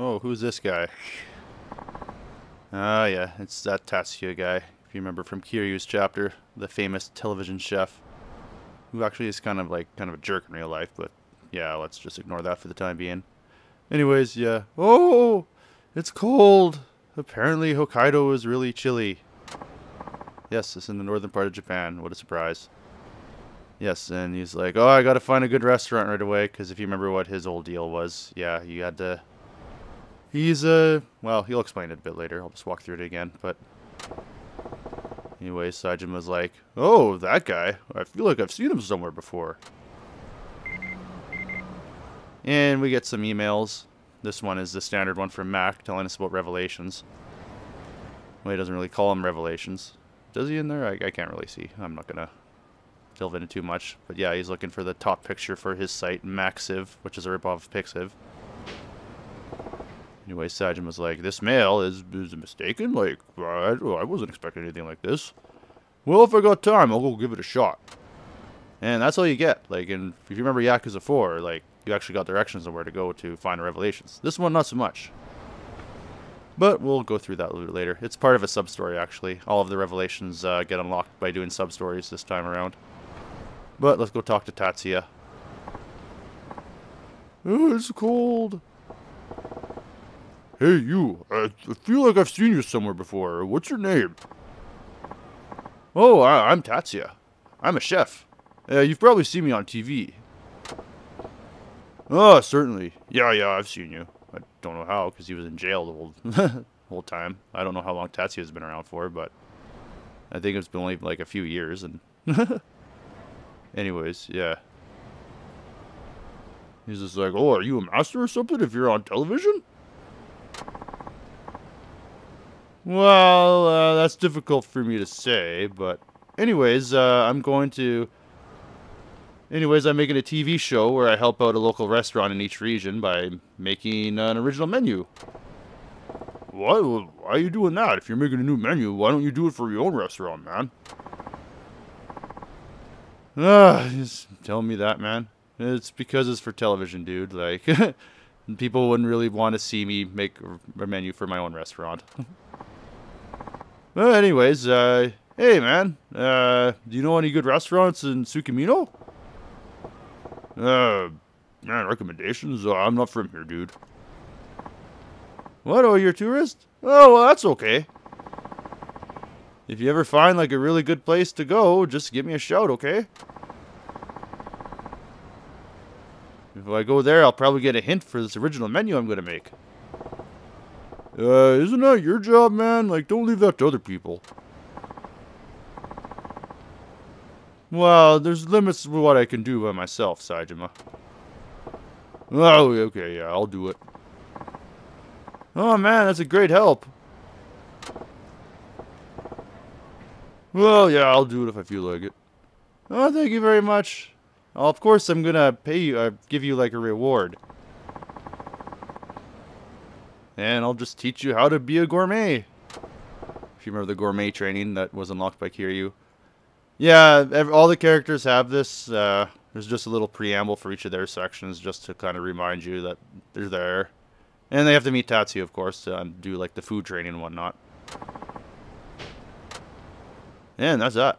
Oh, who's this guy? Ah, yeah, it's that Tatsuya guy. If you remember from Kiryu's chapter, the famous television chef, who actually is kind of a jerk in real life, but yeah, let's just ignore that for the time being. Anyways, yeah. Oh, it's cold. Apparently Hokkaido is really chilly. Yes, it's in the northern part of Japan. What a surprise. Yes, and he's like, oh, I gotta find a good restaurant right away, because if you remember what his old deal was, yeah, you had to... He's, well, he'll explain it a bit later. I'll just walk through it again, but... Anyway, Saejima's like, oh, that guy. I feel like I've seen him somewhere before. And we get some emails. This one is the standard one from Mac, telling us about revelations. Well, he doesn't really call them revelations. Does he in there? I can't really see. I'm not gonna delve into too much. But yeah, he's looking for the top picture for his site, Maxiv, which is a ripoff of Pixiv. Anyway, Sajin was like, this mail is mistaken? Like, I wasn't expecting anything like this. Well, if I got time, I'll go give it a shot. And that's all you get. Like, if you remember Yakuza 4, like, you actually got directions on where to go to find the revelations. This one, not so much. But we'll go through that a little later. It's part of a sub-story, actually. All of the revelations get unlocked by doing sub-stories this time around. But let's go talk to Tatsuya. Oh, it's cold. Hey, you. I feel like I've seen you somewhere before. What's your name? Oh, I'm Tatsuya. I'm a chef. You've probably seen me on TV. Oh, certainly. Yeah, I've seen you. I don't know how, because he was in jail the whole time. I don't know how long Tatsuya's been around for, but I think it's been only like a few years. And anyways, yeah. He's just like, oh, are you a master or something if you're on television? Well, that's difficult for me to say, but anyways, I'm making a TV show where I help out a local restaurant in each region by making an original menu. Why are you doing that? If you're making a new menu, why don't you do it for your own restaurant, man? Just tell me that, man. It's because it's for television, dude. Like, people wouldn't really want to see me make a menu for my own restaurant. Well, anyways, hey, man. Do you know any good restaurants in Tsukimino? Man, recommendations? I'm not from here, dude. What? Oh, you're a tourist? Oh, well, that's okay. If you ever find, like, a really good place to go, just give me a shout, okay? If I go there, I'll probably get a hint for this original menu I'm gonna make. Isn't that your job, man? Like, don't leave that to other people. Well, there's limits to what I can do by myself, Saejima. Oh, okay, yeah, I'll do it. Oh, man, that's a great help. Well, yeah, I'll do it if I feel like it. Oh, thank you very much. Oh, of course, I'm gonna pay you, give you, like, a reward. And I'll just teach you how to be a gourmet. If you remember the gourmet training that was unlocked by Kiryu. Yeah, all the characters have this. There's just a little preamble for each of their sections just to kind of remind you that they're there. And they have to meet Tatsuya, of course, to do like the food training and whatnot. And that's that.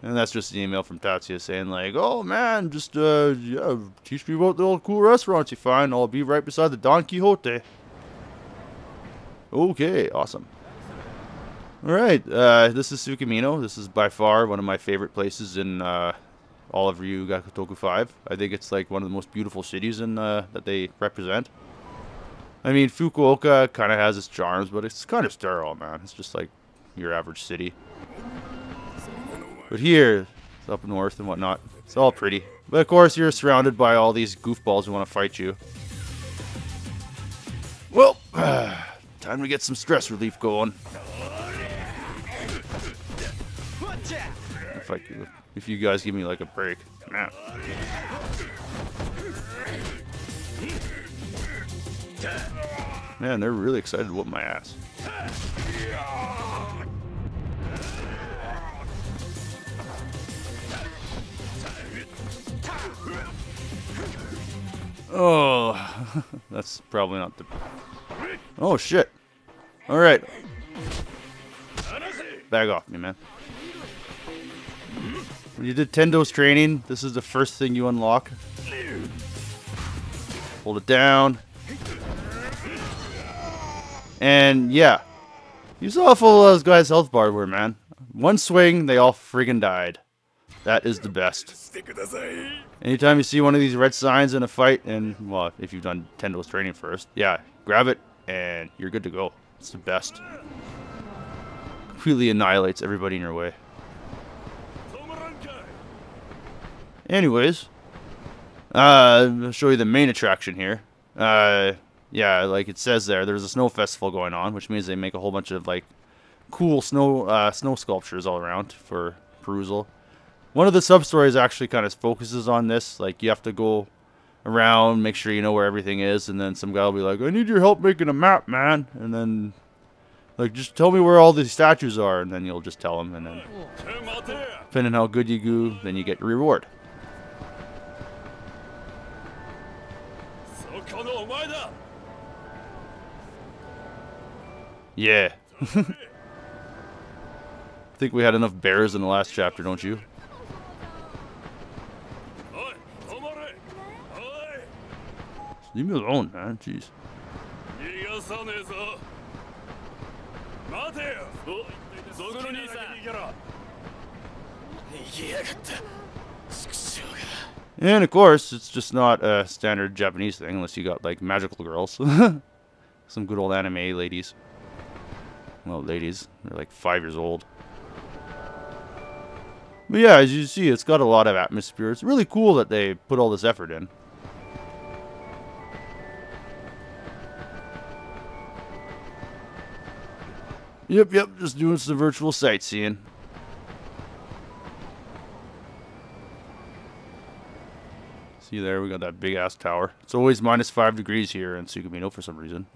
And that's just an email from Tatsuya saying like, oh man, just yeah, teach me about the old cool restaurants you find. I'll be right beside the Don Quixote. Okay, awesome. Alright, this is Tsukimino. This is by far one of my favorite places in all of Ryu Ga Gotoku 5. I think it's like one of the most beautiful cities in that they represent. I mean, Fukuoka kind of has its charms, but it's kind of sterile, man. It's just like your average city. But here, it's up north and whatnot. It's all pretty. But of course, you're surrounded by all these goofballs who want to fight you. Well, time to get some stress relief going. If you guys give me like a break. Man. Man, they're really excited to whoop my ass. Oh, that's probably not the... Oh, shit. Alright. Bag off me, man. When you did Tendo's training, this is the first thing you unlock. Hold it down. And, yeah. You saw how full those guys' health bars were, man. One swing, they all friggin' died. That is the best. Anytime you see one of these red signs in a fight, and, well, if you've done Tendo's training first, yeah, grab it, and you're good to go. It's the best. Completely annihilates everybody in your way. Anyways, I'll show you the main attraction here. Yeah, like it says there, there's a snow festival going on, which means they make a whole bunch of, like, cool snow sculptures all around for perusal. One of the sub-stories actually kind of focuses on this. Like, you have to go around, make sure you know where everything is, and then some guy will be like, I need your help making a map, man. And then, like, just tell me where all these statues are, and then you'll just tell him, and then, depending on how good you do, then you get your reward. Yeah. I think we had enough bears in the last chapter, don't you? Leave me alone, man. Jeez. And of course, it's just not a standard Japanese thing unless you got like magical girls. Some good old anime ladies. Well, ladies. They're like 5 years old. But yeah, as you see, it's got a lot of atmosphere. It's really cool that they put all this effort in. Yep, just doing some virtual sightseeing. See there, we got that big ass tower. It's always -5 degrees here in Tsukimino for some reason.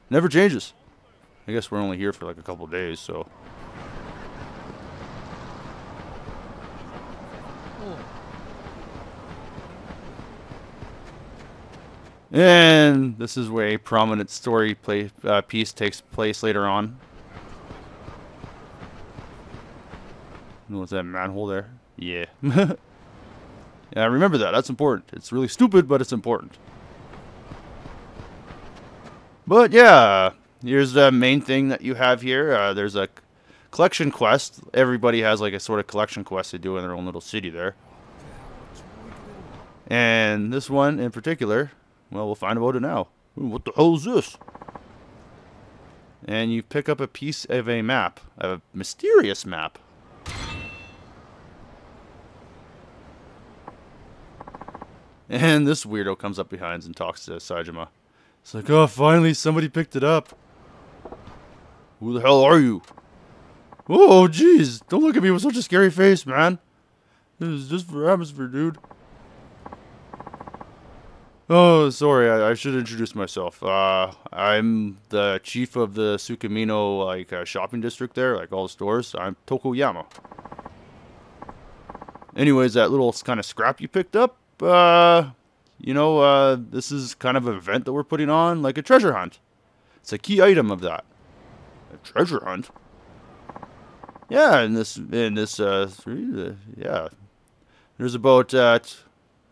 Never changes. I guess we're only here for like a couple days, so. And this is where a prominent story piece takes place later on. What's that manhole there? Yeah. Yeah, remember that. That's important. It's really stupid, but it's important. But yeah, here's the main thing that you have here. There's a collection quest. Everybody has like a sort of collection quest they do in their own little city there. And this one in particular, well, we'll find about it now. What the hell is this? And you pick up a piece of a map, a mysterious map. And this weirdo comes up behind and talks to Saejima. It's like, oh, finally somebody picked it up. Who the hell are you? Oh, jeez. Don't look at me with such a scary face, man. This is just for atmosphere, dude. Oh, sorry. I should introduce myself. I'm the chief of the Tsukimino, like, shopping district there, like all the stores. I'm Tokoyama. Anyways, that little kind of scrap you picked up, you know, this is kind of an event that we're putting on, like a treasure hunt. It's a key item of that. A treasure hunt? Yeah, yeah. There's about,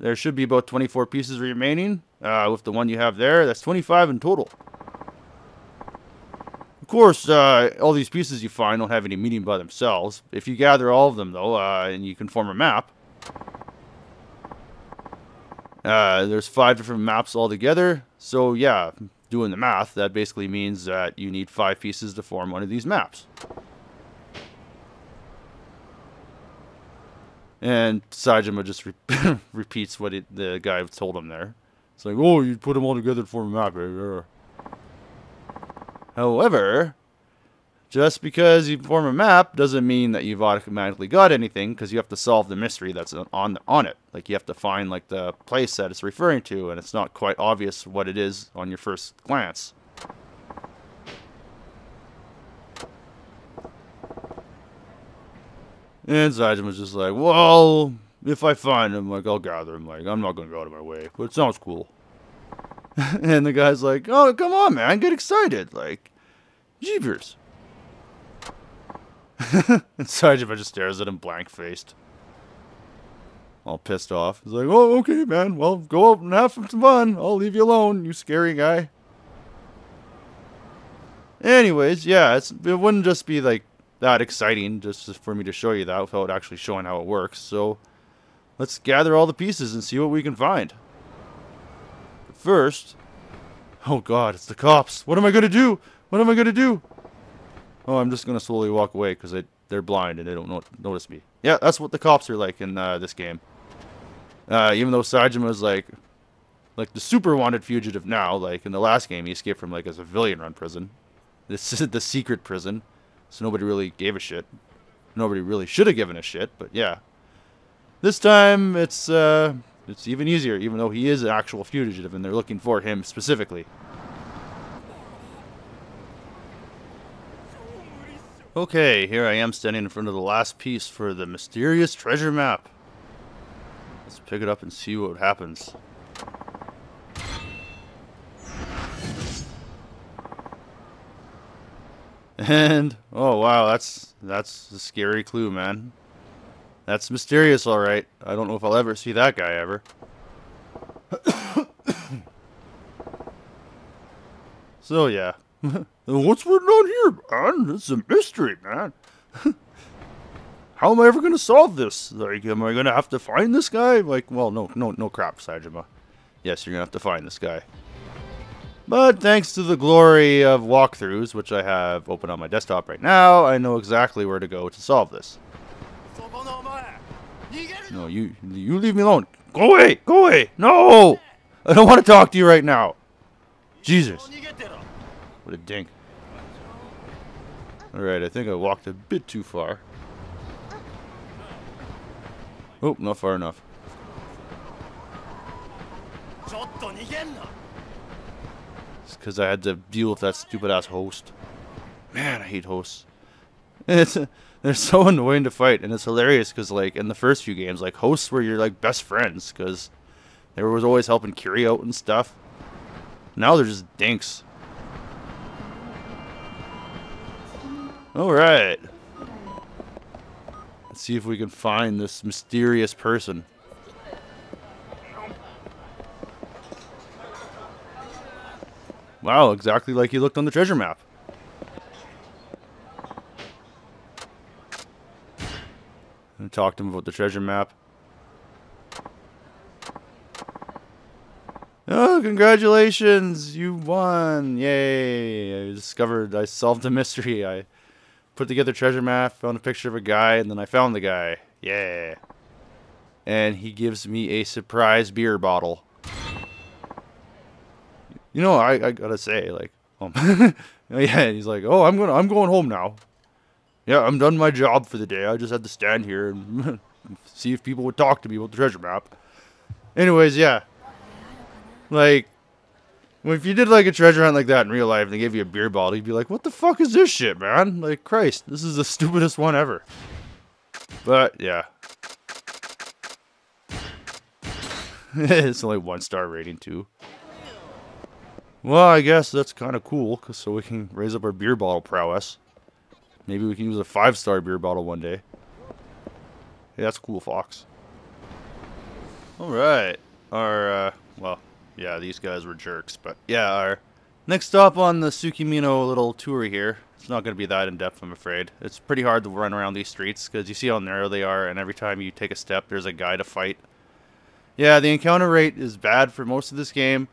there should be about 24 pieces remaining. With the one you have there, that's 25 in total. Of course, all these pieces you find don't have any meaning by themselves. If you gather all of them, though, and you can form a map, there's 5 different maps altogether. So, yeah, doing the math, that basically means that you need 5 pieces to form one of these maps. And Saejima just repeats what the guy told him there. It's like, oh, you put them all together to form a map. However, just because you form a map doesn't mean that you've automatically got anything, because you have to solve the mystery that's on it. Like, you have to find like the place that it's referring to, and it's not quite obvious what it is on your first glance. And Saejima's just like, well, if I find him, like, I'll gather him. Like, I'm not going to go out of my way, but it sounds cool. And the guy's like, oh, come on, man, get excited. Like, jeepers. And Saejima just stares at him blank-faced. All pissed off. He's like, oh, okay, man. Well, go out and have some fun. I'll leave you alone, you scary guy. Anyways, yeah, it wouldn't just be, like, that exciting just for me to show you that without actually showing how it works. So, let's gather all the pieces and see what we can find. But first... Oh, God, it's the cops. What am I going to do? What am I going to do? Oh, I'm just going to slowly walk away because they're blind and they don't notice me. Yeah, that's what the cops are like in this game. Even though Saejima is like the super wanted fugitive now, like in the last game he escaped from like a civilian-run prison. This is the secret prison, so nobody really gave a shit. Nobody really should have given a shit, but yeah. This time it's even easier, even though he is an actual fugitive and they're looking for him specifically. Okay, here I am standing in front of the last piece for the mysterious treasure map. Let's pick it up and see what happens. And, oh wow, that's a scary clue, man. That's mysterious, alright. I don't know if I'll ever see that guy ever. So yeah. What's going on here, man? It's a mystery, man. How am I ever going to solve this? Like, am I going to have to find this guy? Like, well, no crap, Saejima. Yes, you're going to have to find this guy. But thanks to the glory of walkthroughs, which I have open on my desktop right now, I know exactly where to go to solve this. No, you leave me alone. Go away! Go away! No! I don't want to talk to you right now. Jesus. What a dink. Alright, I think I walked a bit too far. Oh, not far enough. It's because I had to deal with that stupid ass host. Man, I hate hosts. They're so annoying to fight, and it's hilarious because, like, in the first few games, like, hosts were your, like, best friends because they was always helping Kiri out and stuff. Now they're just dinks. Alright. Let's see if we can find this mysterious person. Wow, exactly like he looked on the treasure map. I talked to him about the treasure map. Oh, congratulations! You won! Yay! I solved the mystery. I put together a treasure map, found a picture of a guy, and then I found the guy. Yeah. And he gives me a surprise beer bottle. You know, I gotta say, like, yeah, he's like, oh, I'm going home now. Yeah, I'm done my job for the day. I just had to stand here and see if people would talk to me about the treasure map. Anyways, yeah. Like, if you did like a treasure hunt like that in real life and they gave you a beer bottle, you'd be like, what the fuck is this shit, man? Like, Christ, this is the stupidest one ever. But, yeah. It's only 1-star rating, too. Well, I guess that's kind of cool, so we can raise up our beer bottle prowess. Maybe we can use a 5-star beer bottle one day. Hey, that's cool, Fox. Alright. Well, yeah, these guys were jerks, but yeah, our next stop on the Tsukimino little tour here. It's not going to be that in-depth, I'm afraid. It's pretty hard to run around these streets, because you see how narrow they are, and every time you take a step, there's a guy to fight. Yeah, the encounter rate is bad for most of this game.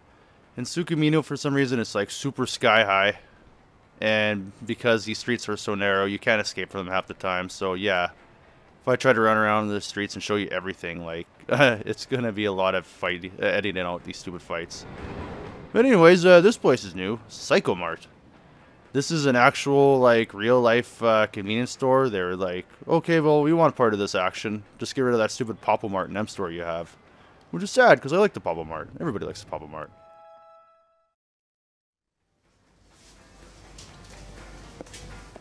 In Tsukimino, for some reason, it's like super sky high. And because these streets are so narrow, you can't escape from them half the time. So yeah, if I try to run around the streets and show you everything, like, it's going to be a lot of editing out these stupid fights. But anyways, this place is new. Cycle Mart. This is an actual, like, real-life convenience store. They're like, okay, well, we want part of this action. Just get rid of that stupid Papa Mart and M store you have. Which is sad, because I like the Papa Mart. Everybody likes the Papa Mart.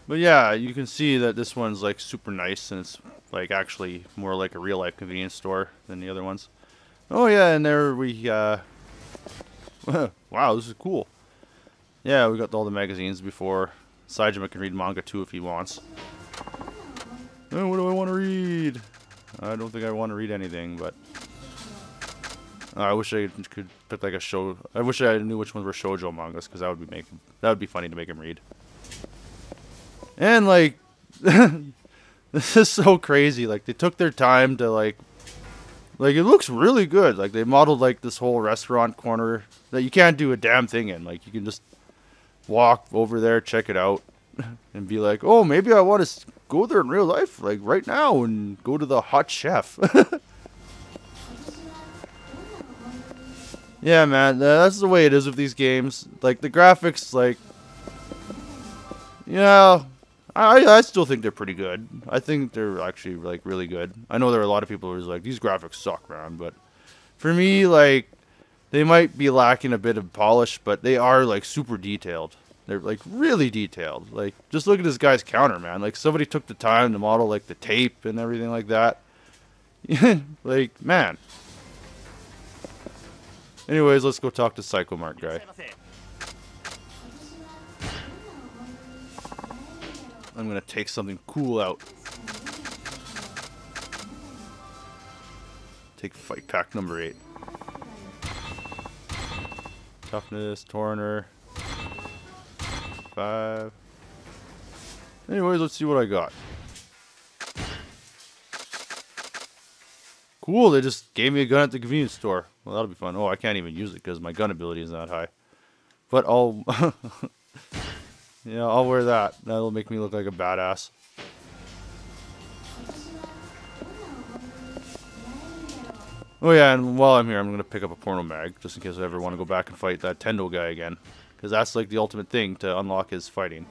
But yeah, you can see that this one's like super nice and it's like actually more like a real life convenience store than the other ones. Oh yeah, and there we wow, this is cool. Yeah, we got all the magazines before. Saejima can read manga too if he wants. Oh, what do I want to read? I don't think I want to read anything, but I wish I could put like a show. I wish I knew which ones were shoujo mangas, because that would be funny to make him read. And like, this is so crazy. Like they took their time to like it looks really good. Like they modeled like this whole restaurant corner that you can't do a damn thing in. Like you can just walk over there, check it out, and be like, oh, maybe I want to go there in real life, like right now, and go to the hot chef. Yeah, man, that's the way it is with these games. Like the graphics, like, yeah, I still think they're pretty good. I think they're actually like really good. I know there are a lot of people who are like, these graphics suck, man, but for me, like, they might be lacking a bit of polish, but they are like super detailed. They're like really detailed. Like, just look at this guy's counter, man. Like, somebody took the time to model like the tape and everything like that. Like, man. Anyways, let's go talk to Cycle Mart guy. I'm gonna take something cool out. Take fight pack number 8. Toughness, Torner. 5. Anyways, let's see what I got. Cool, they just gave me a gun at the convenience store. Well, that'll be fun. Oh, I can't even use it because my gun ability is not high. But I'll... yeah, I'll wear that. That'll make me look like a badass. Oh yeah, and while I'm here, I'm going to pick up a porno mag, just in case I ever want to go back and fight that Tendo guy again. Because that's like the ultimate thing to unlock his fighting.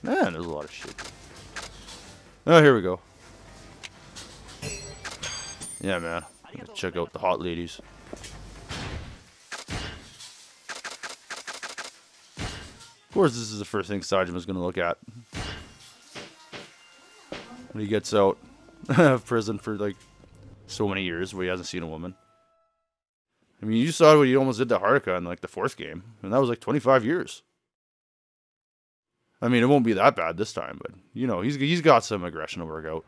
Man, there's a lot of shit. Oh, here we go. Yeah, man. Check out the hot ladies. Of course, this is the first thing Saejima's going to look at when he gets out of prison for like so many years where he hasn't seen a woman. I mean, you saw what he almost did to Haruka in like the 4th game, and that was like 25 years. I mean, it won't be that bad this time, but you know, he's got some aggression to work out.